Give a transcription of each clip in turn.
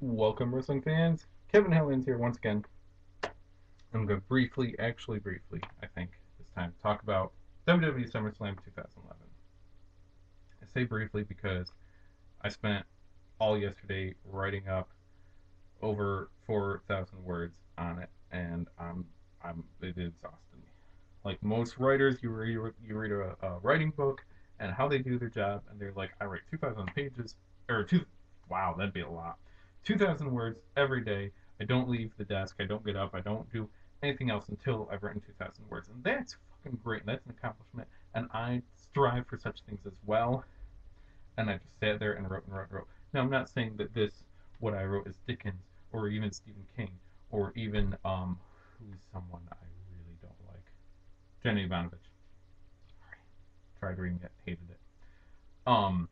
Welcome, wrestling fans. Kevin Helens here once again. I'm going to briefly, I think, this time, talk about WWE SummerSlam 2011. I say briefly because I spent all yesterday writing up over 4,000 words on it, and it exhausted me. Like most writers, you read a writing book and how they do their job, and they're like, I write 2,000 pages, or two, wow, that'd be a lot. 2,000 words every day. I don't leave the desk. I don't get up. I don't do anything else until I've written 2,000 words. And that's fucking great. And that's an accomplishment. And I strive for such things as well. And I just sat there and wrote and wrote and wrote. Now, I'm not saying that what I wrote, is Dickens or even Stephen King or even, who's someone I really don't like? Jenny Ivanovich. Tried reading it, hated it. Um,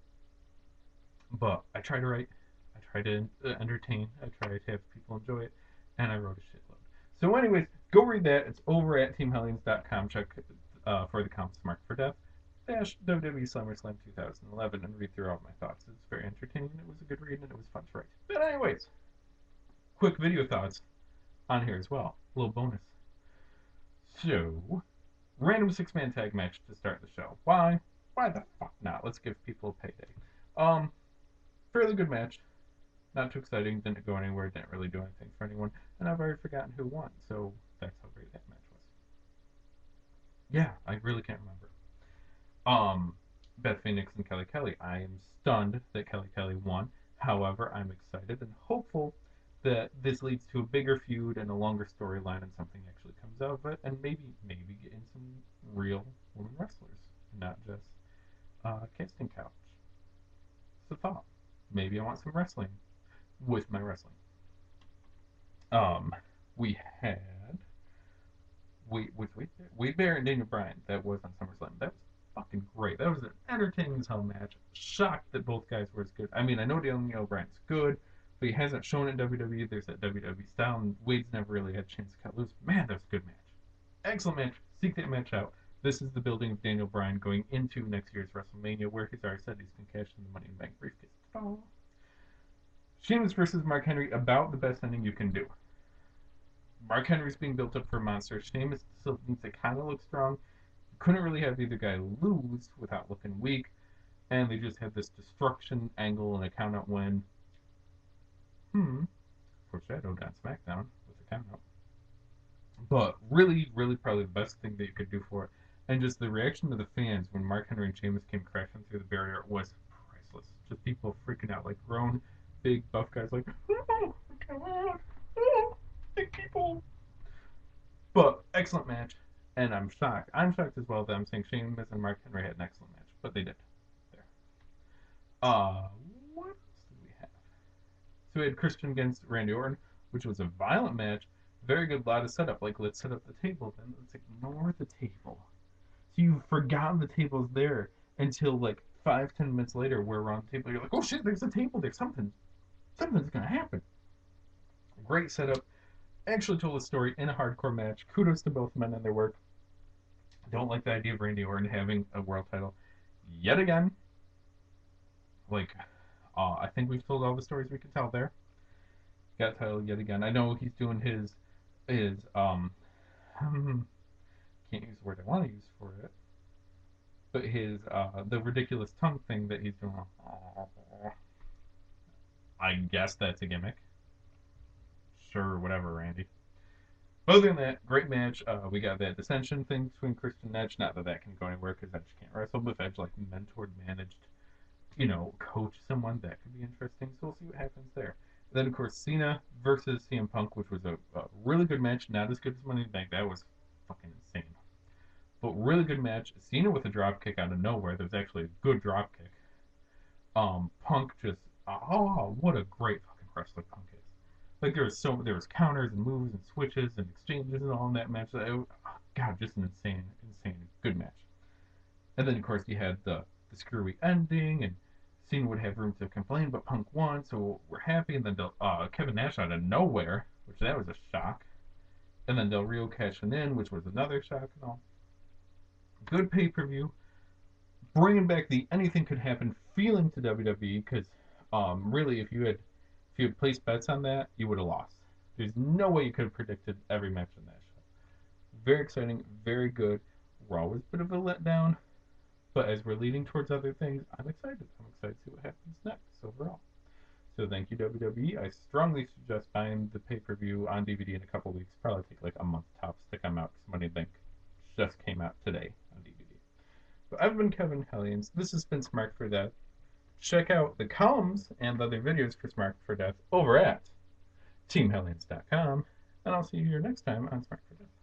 but I try to write, I try to entertain, I try to have people enjoy it, and I wrote a shitload. So, anyways, go read that. It's over at teamhellions.com. Check for the comics Marked for Death dash WWE SummerSlam 2011 and read through all my thoughts. It's very entertaining. It was a good read and it was fun to write. But anyways, quick video thoughts on here as well. A little bonus. So, random six-man tag match to start the show. Why? Why the fuck not? Let's give people a payday. Um, Fairly good match. Not too exciting. Didn't go anywhere. Didn't really do anything for anyone. And I've already forgotten who won. So that's how great that match was. Yeah, I really can't remember. Um, Beth Phoenix and Kelly Kelly. I am stunned that Kelly Kelly won. However, I'm excited and hopeful that this leads to a bigger feud and a longer storyline and something actually comes out of it, and maybe get in some real women wrestlers, not just casting couch. It's a thought. Maybe I want some wrestling with my wrestling. Um, we had Wade Barrett and Daniel Bryan. That was on SummerSlam. That was fucking great. That was an entertaining as hell match. Shocked that both guys were as good. I mean, I know Daniel Bryan's good, but he hasn't shown it in WWE. There's that WWE style, and Wade's never really had a chance to cut loose. Man, that was a good match. Excellent match. Seek that match out. This is the building of Daniel Bryan going into next year's WrestleMania, where he's already said he's going to cash in the Money in the Bank briefcase. Oh. Sheamus versus Mark Henry, about the best ending you can do. Mark Henry's being built up for a monster. Sheamus still needs to kind of look strong. Couldn't really have either guy lose without looking weak, and they just had this destruction angle and a count out win. Foreshadowed on SmackDown with a count out. But really, probably the best thing that you could do for it, and just the reaction of the fans when Mark Henry and Sheamus came crashing through the barrier was priceless. Just people freaking out, like grown, big, buff guys, like, oh, come on, oh, big people. But excellent match, and I'm shocked. I'm shocked as well that I'm saying Sheamus and Mark Henry had an excellent match, but they did. There. Uh, what else did we have? So we had Christian against Randy Orton, which was a violent match. Very good, lot of setup. Like, let's set up the table, then let's ignore the table. So you've forgotten the table's there until like 5, 10 minutes later, we're around the table. You're like, oh shit, there's a table. There's something's gonna happen. Great setup. Actually told a story in a hardcore match. Kudos to both men and their work. Don't like the idea of Randy Orton having a world title yet again. Like, I think we've told all the stories we could tell there. Got title yet again. I know he's doing his can't use the word I want to use for it, but his the ridiculous tongue thing that he's doing. I guess that's a gimmick. Sure, whatever, Randy. But other than that, great match. We got that dissension thing between Christian and Edge. Not that that can go anywhere because Edge can't wrestle, but if Edge like mentored, managed, coach someone, that could be interesting. So we'll see what happens there. And then of course Cena versus CM Punk, which was a really good match. Not as good as Money in the Bank. That was fucking insane. But really good match. Cena with a drop kick out of nowhere. That was actually a good drop kick. Punk just what a great fucking wrestler Punk is. Like there was counters and moves and switches and exchanges and all in that match. God, just an insane good match. And then of course you had the screwy ending, and Cena would have room to complain, but Punk won, so we're happy. And then Kevin Nash out of nowhere, which that was a shock. And then Del Rio cashing in, which was another shock and all. Good pay per view, bringing back the anything could happen feeling to WWE because really, if you had If you had placed bets on that, you would have lost. There's no way you could have predicted every match on that show. Very exciting, very good. Raw was a bit of a letdown, but as we're leading towards other things, I'm excited. I'm excited to see what happens next overall. So thank you, WWE. I strongly suggest buying the pay-per-view on DVD in a couple weeks. Probably take like a month tops to come out because Money Bank just came out today on DVD. But I've been Kevin Hellions. This has been Smarked for Death. Check out the columns and other videos for Smarked for Death over at teamhellions.com. And I'll see you here next time on Smarked for Death.